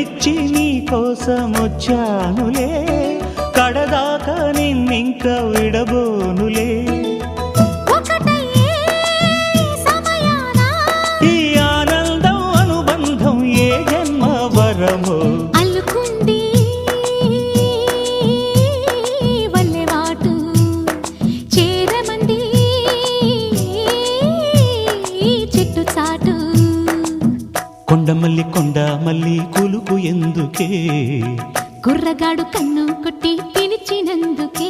మెచ్చి నీ కోసం వచ్చానులే, కడదాకా నిన్నింక విడబోనులే. ఈ ఆనందం అనుబంధం ఏ జన్మ వరమో అల్లుకుంది వల్లెవాటు, చేరమంది చెట్టు చాటు. కొండమల్లి కొండమల్లి కులుకు ఎందుకే, కుర్రగాడు కన్ను కొట్టి పిలిచినందుకే.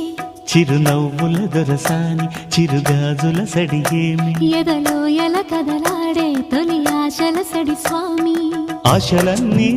చిరునవ్వుల దొరసాని చిరుగాజుల సడిగేమి, ఎదలో ఎల కదలాడే తొలి ఆశల సడి స్వామి. ఆశలన్నీ